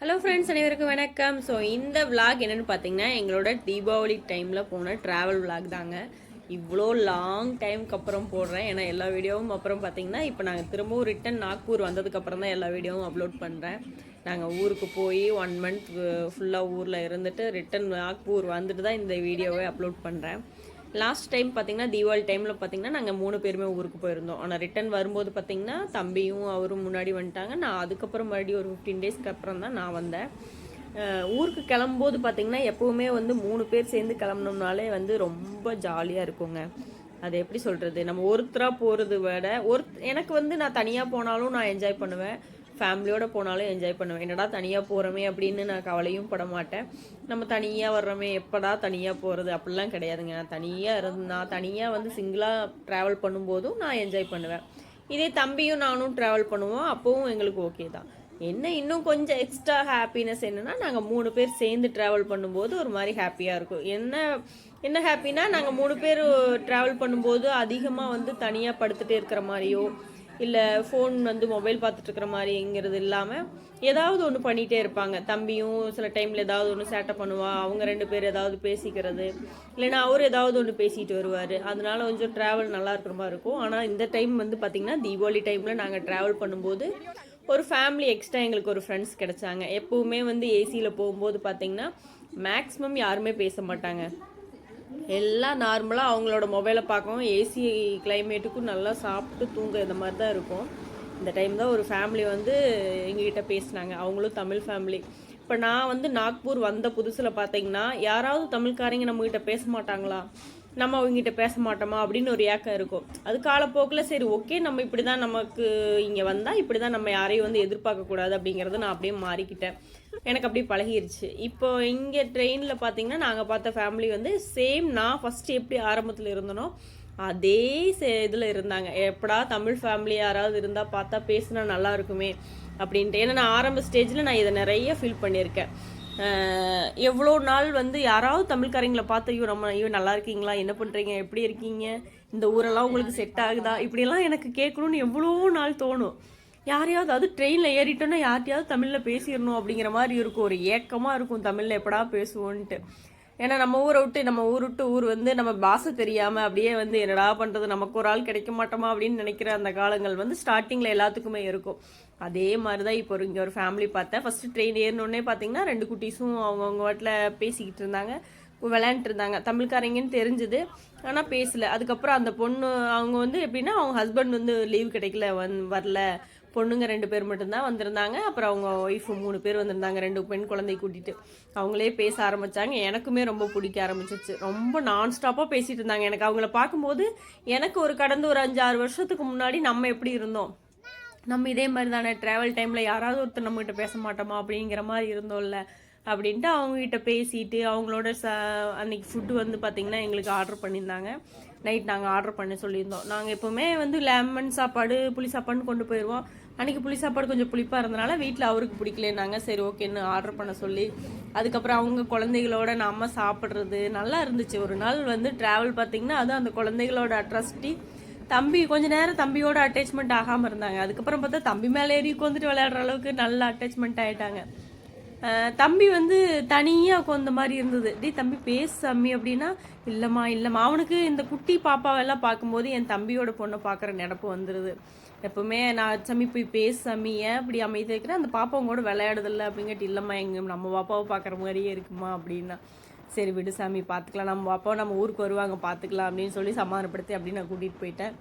Hello friends, அனைவருக்கும் வணக்கம். So இந்த விளாக் என்னென்னு பார்த்தீங்கன்னா, எங்களோட தீபாவளி டைமில் போன ட்ராவல் விளாக் தாங்க. இவ்வளோ லாங் டைமுக்கு அப்புறம் போடுறேன். ஏன்னா எல்லா வீடியோவும் அப்புறம் பார்த்தீங்கன்னா, இப்போ நாங்கள் திரும்பவும் ரிட்டன் நாக்பூர் வந்ததுக்கப்புறம் தான் எல்லா வீடியோவும் அப்லோட் பண்ணுறேன். நாங்கள் ஊருக்கு போய் 1 மந்த் ஃபுல்லாக ஊரில் இருந்துட்டு ரிட்டன் நாக்பூர் வந்துட்டு தான் இந்த வீடியோவை அப்லோட் பண்ணுறேன். லாஸ்ட் டைம் பார்த்தீங்கன்னா, தீபாவளி டைமில் பார்த்தீங்கன்னா நாங்கள் 3 பேருமே ஊருக்கு போயிருந்தோம். ஆனால் ரிட்டன் வரும்போது பார்த்தீங்கன்னா, தம்பியும் அவரும் முன்னாடி வந்துட்டாங்க. நான் அதுக்கப்புறம் மறுபடியும் ஒரு 15 டேஸ்க்கு அப்புறம் தான் நான் வந்தேன். ஊருக்கு கிளம்பும்போது பார்த்தீங்கன்னா, எப்போவுமே வந்து 3 பேர் சேர்ந்து கிளம்புனோம்னாலே வந்து ரொம்ப ஜாலியாக இருக்குங்க. அது எப்படி சொல்கிறது, நம்ம ஒருத்தராக போகிறத விட எனக்கு வந்து நான் தனியாக போனாலும் நான் என்ஜாய் பண்ணுவேன், ஃபேமிலியோடு போனாலும் என்ஜாய் பண்ணுவேன். என்னடா தனியாக போகிறோமே அப்படின்னு நான் கவலையும் பட மாட்டேன். நம்ம தனியாக வர்றோமே, எப்படா தனியாக போகிறது அப்படிலாம் கிடையாதுங்க. நான் தனியாக வந்து சிங்கிளாக ட்ராவல் பண்ணும்போதும் நான் என்ஜாய் பண்ணுவேன். இதே தம்பியும் நானும் ட்ராவல் பண்ணுவோம், அப்போவும் எங்களுக்கு ஓகே தான். என்ன இன்னும் கொஞ்சம் எக்ஸ்ட்ரா ஹாப்பினஸ் என்னென்னா, நாங்கள் 3 பேர் சேர்ந்து ட்ராவல் பண்ணும்போது ஒரு மாதிரி ஹாப்பியாக இருக்கும். என்ன ஹாப்பினா, நாங்கள் 3 பேர் ட்ராவல் பண்ணும்போது அதிகமாக வந்து தனியாக படுத்துகிட்டே இருக்கிற மாதிரியோ இல்லை ஃபோன் வந்து மொபைல் பார்த்துட்ருக்கிற மாதிரிங்கிறது இல்லாமல் ஏதாவது ஒன்று பண்ணிகிட்டே இருப்பாங்க. தம்பியும் சில டைமில் ஏதாவது ஒன்று சேட்டை பண்ணுவாள், அவங்க 2 பேர் ஏதாவது பேசிக்கிறது, இல்லைன்னா அவர் ஏதாவது ஒன்று பேசிட்டு வருவார். அதனால கொஞ்சம் ட்ராவல் நல்லா இருக்கிற மாதிரி இருக்கும். ஆனால் இந்த டைம் வந்து பார்த்திங்கன்னா, தீபாவளி டைமில் நாங்கள் ட்ராவல் பண்ணும்போது ஒரு ஃபேமிலி எக்ஸ்ட்ரா எங்களுக்கு ஒரு ஃப்ரெண்ட்ஸ் கிடைச்சாங்க. எப்போவுமே வந்து ஏசியில் போகும்போது பார்த்திங்கன்னா மேக்ஸிமம் யாருமே பேச மாட்டாங்க. எல்லாம் நார்மலாக அவங்களோட மொபைலை பார்க்கவும், ஏசி கிளைமேட்டுக்கும் நல்லா சாப்பிட்டு தூங்க இந்த மாதிரி தான் இருக்கும். இந்த டைம் தான் ஒரு ஃபேமிலி வந்து எங்ககிட்ட பேசினாங்க. அவங்களும் தமிழ் ஃபேமிலி. இப்போ நான் வந்து நாக்பூர் வந்த புதுசில் பார்த்தீங்கன்னா, யாராவது தமிழ்காரங்க நம்மகிட்ட பேச மாட்டாங்களா, நம்ம அவங்ககிட்ட பேச மாட்டோமா அப்படின்னு ஒரு ஏக்கம் இருக்கும். அது காலப்போக்கில் சரி ஓகே, நம்ம இப்படி தான், நமக்கு இங்கே வந்தால் இப்படி தான், நம்ம யாரையும் வந்து எதிர்பார்க்கக்கூடாது அப்படிங்கிறத நான் அப்படியே மாறிக்கிட்டேன். எனக்கு அப்படியே பழகிருச்சு. இப்போ இங்கே ட்ரெயினில் பார்த்தீங்கன்னா, நாங்கள் பார்த்த ஃபேமிலி வந்து சேம் நான் ஃபஸ்ட்டு எப்படி ஆரம்பத்தில் இருந்தனோ அதே இதில் இருந்தாங்க. எப்படா தமிழ் ஃபேமிலி யாராவது இருந்தால் பார்த்தா பேசுனா நல்லா இருக்குமே அப்படின்ட்டு. ஏன்னா நான் ஆரம்ப ஸ்டேஜில் நான் இதை நிறைய ஃபீல் பண்ணியிருக்கேன். எவ்வளோ நாள் வந்து யாராவது தமிழ்காரங்களை பார்த்து ஐயோ நல்லா இருக்கீங்களா, என்ன பண்ணுறீங்க, எப்படி இருக்கீங்க, இந்த ஊரெல்லாம் உங்களுக்கு செட் ஆகுதா, இப்படியெல்லாம் எனக்கு கேட்கணுன்னு எவ்வளோ நாள் தோணும். யாரையாவது அது ட்ரெயினில் ஏறிட்டோன்னா யார்ட்டையாவது தமிழில் பேசிடணும் அப்படிங்கிற மாதிரி இருக்கும். ஒரு ஏக்கமாக இருக்கும், தமிழில் எப்படா பேசுவோன்ட்டு. ஏன்னா நம்ம ஊர் விட்டு ஊர் வந்து நம்ம பாஷை தெரியாமல் அப்படியே வந்து என்னடா பண்ணுறது, நமக்கு ஒரு ஆள் கிடைக்க மாட்டோமா அப்படின்னு நினைக்கிற அந்த காலங்கள் வந்து ஸ்டார்டிங்கில் எல்லாத்துக்குமே இருக்கும். அதே மாதிரி தான் இப்போ இங்கே ஒரு ஃபேமிலி பார்த்தேன். ஃபஸ்ட்டு ட்ரெயின் ஏறினோடனே பார்த்தீங்கன்னா 2 குட்டீஸும் அவங்கவுங்க வீட்டில் பேசிக்கிட்டு இருந்தாங்க, விளையாண்டுட்டு இருந்தாங்க. தமிழ்காரங்கன்னு தெரிஞ்சுது, ஆனால் பேசலை. அதுக்கப்புறம் அந்த பொண்ணு அவங்க வந்து எப்படின்னா, அவங்க ஹஸ்பண்ட் வந்து லீவ் கிடைக்கல, வரல, பொண்ணுங்க 2 பேர் மட்டும்தான் வந்திருந்தாங்க. அப்புறம் அவங்க ஒய்ஃபு 3 பேர் வந்திருந்தாங்க, 2 பெண் குழந்தை கூட்டிகிட்டு. அவங்களே பேச ஆரம்பித்தாங்க. எனக்குமே ரொம்ப பிடிக்க ஆரம்பிச்சிச்சு. ரொம்ப நான்ஸ்டாப்பாக பேசிகிட்டு இருந்தாங்க. எனக்கு அவங்கள பார்க்கும்போது எனக்கு கடந்த ஒரு 5-6 வருஷத்துக்கு முன்னாடி நம்ம எப்படி இருந்தோம், நம்ம இதே மாதிரி தானே ட்ராவல் டைமில் யாராவது ஒருத்தர் நம்மகிட்ட பேச மாட்டோமா அப்படிங்கிற மாதிரி இருந்தோம்ல அப்படின்ட்டு அவங்ககிட்ட பேசிட்டு அவங்களோட அன்றைக்கி ஃபுட்டு வந்து பார்த்திங்கன்னா எங்களுக்கு ஆர்டர் பண்ணியிருந்தாங்க. நைட் நாங்கள் ஆர்டர் பண்ண சொல்லியிருந்தோம். நாங்கள் எப்போவுமே வந்து லெமன் சாப்பாடு, புளி சாப்பாடுன்னு கொண்டு போயிடுவோம். அன்றைக்கி புளி சாப்பாடு கொஞ்சம் புளிப்பாக இருந்தனால வீட்டில் அவருக்கு பிடிக்கலன்னாங்க. சரி ஓகேன்னு ஆர்டர் பண்ண சொல்லி அதுக்கப்புறம் அவங்க குழந்தைகளோட நம்ம சாப்பிட்றது நல்லா இருந்துச்சு. ஒரு நாள் வந்து ட்ராவல் பார்த்திங்கன்னா அது அந்த குழந்தைகளோட அட்ராசிட்டி. தம்பி கொஞ்ச நேரம் தம்பியோட அட்டாச்மெண்ட் ஆகாமல் இருந்தாங்க. அதுக்கப்புறம் பார்த்தா தம்பி மேலே ஏறி உட்காந்துட்டு விளையாடுற அளவுக்கு நல்ல அட்டாச்மெண்ட் ஆகிட்டாங்க. தம்பி வந்து தனியாக உட்காந்த மாதிரி இருந்தது. தம்பி பேசு அம்மி அப்படின்னா, இல்லைம்மா அவனுக்கு இந்த குட்டி பாப்பாவெல்லாம் பார்க்கும்போது என் தம்பியோட பொண்ணை பார்க்குற நினப்பு வந்துடுது. எப்போவுமே நான் சாமி போய் பேசு சாமி, ஏன் இப்படி அமைதி வைக்கிறேன், அந்த பாப்பாவும் கூட விளையாடுதில்ல அப்படிங்கிட்டு, இல்லைம்மா நம்ம பாப்பாவை பார்க்குற மாதிரியே இருக்குமா அப்படின்னா, சரி விடு சாமி பார்த்துக்கலாம், நம்ம பாப்பாவை நம்ம ஊருக்கு வருவாங்க பார்த்துக்கலாம் அப்படின்னு சொல்லி சமாதானப்படுத்தி அப்படின்னு நான் கூட்டிகிட்டு போயிட்டேன்.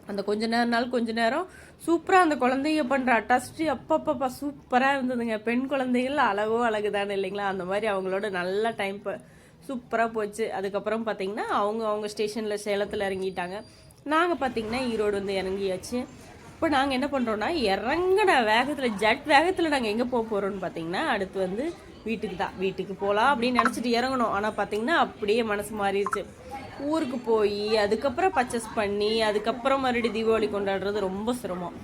அந்த கொஞ்ச நேரம் சூப்பராக அந்த குழந்தைங்க பண்ணுற அட்டாசிட்டி அப்பப்பப்பா சூப்பராக இருந்ததுங்க. பெண் குழந்தைகள் அழகு தானே இல்லைங்களா, அந்த மாதிரி அவங்களோட நல்ல டைம் சூப்பராக போச்சு. அதுக்கப்புறம் பார்த்திங்கன்னா அவங்க ஸ்டேஷனில் சேலத்தில் இறங்கிட்டாங்க. நாங்கள் பார்த்திங்கன்னா ஈரோடு வந்து இறங்கியாச்சு. இப்போ நாங்கள் என்ன பண்ணுறோன்னா, இறங்கின வேகத்தில் ஜட் வேகத்தில் நாங்கள் எங்கே போகிறோன்னு பார்த்திங்கன்னா, அடுத்து வந்து வீட்டுக்கு போகலாம் அப்படின்னு நினச்சிட்டு இறங்கணும். ஆனால் பார்த்திங்கன்னா அப்படியே மனசு மாறிடுச்சு. ஊருக்கு போய் அதுக்கப்புறம் பர்ச்சேஸ் பண்ணி அதுக்கப்புறம் மறுபடியும் தீபாவளி கொண்டாடுறது ரொம்ப சிரமம்.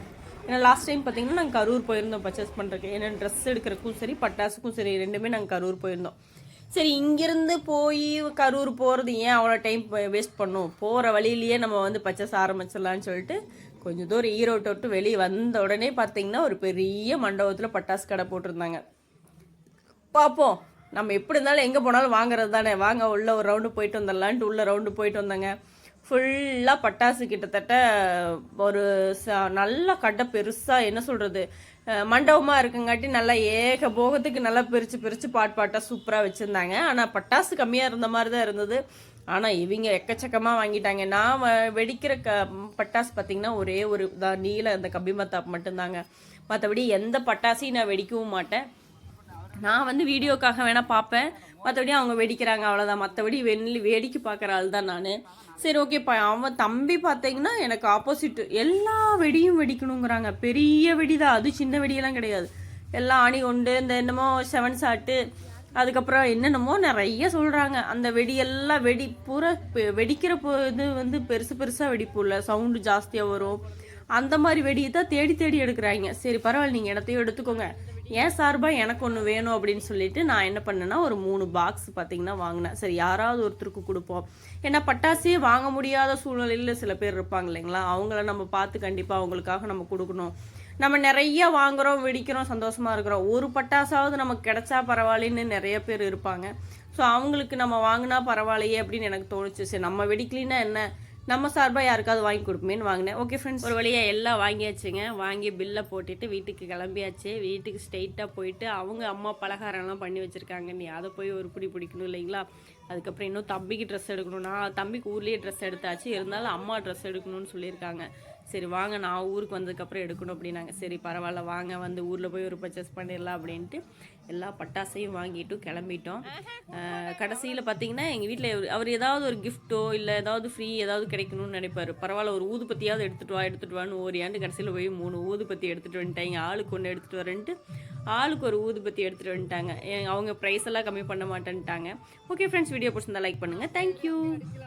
ஏன்னா லாஸ்ட் டைம் பார்த்திங்கன்னா நாங்கள் கரூர் போயிருந்தோம் பர்ச்சேஸ் பண்ணுறதுக்கு. ஏன்னா ட்ரெஸ் எடுக்கிறதுக்கும் சரி பட்டாசுக்கும் சரி ரெண்டுமே நாங்கள் கரூர் போயிருந்தோம். சரி இங்கேருந்து போய் கரூர் போகிறது ஏன் அவ்வளோ டைம் வேஸ்ட் பண்ணும், போகிற வழியிலேயே நம்ம வந்து பர்ச்சேஸ் ஆரம்பிச்சிடலான்னு சொல்லிட்டு கொஞ்சம் தூரம் ஈரோட்டை விட்டு வெளியே வந்த உடனே பார்த்திங்கன்னா ஒரு பெரிய மண்டபத்தில் பட்டாசு கடை போட்டிருந்தாங்க. பார்ப்போம், நம்ம எப்படி இருந்தாலும் எங்கே போனாலும் வாங்குறது தானே, வாங்க உள்ள ஒரு ரவுண்டு போயிட்டு வந்துடலான்ட்டு உள்ள ரவுண்டு போயிட்டு வந்தாங்க. ஃபுல்லாக பட்டாசு கிட்டத்தட்ட ஒரு நல்ல கடை பெருசாக என்ன சொல்கிறது மண்டபமாக இருக்குங்காட்டி நல்லா ஏக போகத்துக்கு நல்லா பிரித்து பாட்டாக சூப்பராக வச்சுருந்தாங்க. ஆனால் பட்டாசு கம்மியாக இருந்த மாதிரி தான் இருந்தது. ஆனால் இவங்க எக்கச்சக்கமாக வாங்கிட்டாங்க. நான் வெடிக்கிற பட்டாசு பார்த்திங்கன்னா ஒரே ஒரு நீல அந்த கபிமத்தாப் மட்டும்தாங்க. மற்றபடி எந்த பட்டாசையும் நான் வெடிக்கவும் மாட்டேன். நான் வந்து வீடியோக்காக வேணால் பார்ப்பேன், மற்றபடி அவங்க வெடிக்கிறாங்க அவ்வளோதான். மற்றபடி வேடிக்கை பார்க்குற ஆள் தான் நான். சரி ஓகேப்பா. அவன் தம்பி பார்த்தீங்கன்னா எனக்கு ஆப்போசிட், எல்லா வெடியும் வெடிக்கணுங்கிறாங்க. பெரிய வெடி தான், அது சின்ன வெடியெல்லாம் கிடையாது. எல்லாம் ஆணி கொண்டு இந்த என்னமோ 7 ஷாட்டு அதுக்கப்புறம் என்னென்னமோ நிறைய சொல்கிறாங்க. அந்த வெடியெல்லாம் பூரா வெடிக்கிற இது வந்து பெருசாக வெடிப்புல சவுண்டு ஜாஸ்தியாக வரும். அந்த மாதிரி வெடியை தான் தேடி எடுக்கிறாங்க. சரி பரவாயில்ல, நீங்கள் இடத்தையும் எடுத்துக்கோங்க, ஏன் சார்பாக எனக்கு ஒன்று வேணும் அப்படின்னு சொல்லிட்டு நான் என்ன பண்ணேன்னா ஒரு 3 பாக்ஸ் பார்த்தீங்கன்னா வாங்கினேன். சரி யாராவது ஒருத்தருக்கு கொடுப்போம், ஏன்னா பட்டாசே வாங்க முடியாத சூழ்நிலையில் சில பேர் இருப்பாங்க இல்லைங்களா, அவங்கள நம்ம பார்த்து கண்டிப்பாக அவங்களுக்காக நம்ம கொடுக்கணும். நம்ம நிறைய வாங்குகிறோம், வெடிக்கிறோம், சந்தோஷமாக இருக்கிறோம், ஒரு பட்டாசாவது நமக்கு கிடைச்சா பரவாயில்லன்னு நிறைய பேர் இருப்பாங்க. ஸோ அவங்களுக்கு நம்ம வாங்கினா பரவாயில்லையே அப்படின்னு எனக்கு தோணுச்சு. சரி நம்ம வெடிக்கலின்னா என்ன, நம்ம சார்பாக யாருக்காவது வாங்கி கொடுப்போமேன்னு வாங்கினேன். ஓகே ஃப்ரெண்ட்ஸ், ஒரு வழியாக எல்லாம் வாங்கியாச்சுங்க. வாங்கி பில்லை போட்டுட்டு வீட்டுக்கு கிளம்பியாச்சு. வீட்டுக்கு ஸ்ட்ரெயிட்டாக போயிட்டு அவங்க அம்மா பலகாரம்லாம் பண்ணி வச்சுருக்காங்க, நீ அதை போய் ஒரு பிடிக்கணும் இல்லைங்களா. அதுக்கப்புறம் இன்னும் தம்பிக்கு ட்ரெஸ் எடுக்கணும். நான் தம்பிக்கு ஊர்லேயே ட்ரெஸ் எடுத்தாச்சு, இருந்தாலும் அம்மா ட்ரெஸ் எடுக்கணும்னு சொல்லியிருக்காங்க. சரி வாங்க, நான் ஊருக்கு வந்ததுக்கப்புறம் எடுக்கணும் அப்படின்னாங்க. சரி பரவாயில்ல வாங்க, வந்து ஊரில் போய் ஒரு பர்ச்சேஸ் பண்ணிடலாம் அப்படின்ட்டு எல்லா பட்டாசையும் வாங்கிட்டு கிளம்பிட்டோம். கடைசியில் பார்த்தீங்கன்னா எங்கள் வீட்டில் அவர் ஏதாவது ஒரு கிஃப்ட்டோ இல்லை ஏதாவது ஃப்ரீ ஏதாவது கிடைக்கணும்னு நினைப்பார். பரவாயில்ல ஒரு ஊதுபத்தியாவது எடுத்துகிட்டு வான்னு ஓரியாண்டு கடைசியில் போய் 3 ஊதுபத்தி எடுத்துகிட்டு வந்துட்டாங்க. ஆளுக்கு ஒன்று எடுத்துகிட்டு வரேன்ட்டு ஆளுக்கு ஒரு ஊதுபத்தி எடுத்துகிட்டு வந்துட்டாங்க. அவங்க ப்ரைஸ் எல்லாம் கம்மி பண்ண மாட்டேன்ட்டாங்க. ஓகே ஃப்ரெண்ட்ஸ், வீடியோ பிடிச்சிருந்தா லைக் பண்ணுங்கள். தேங்க்யூ.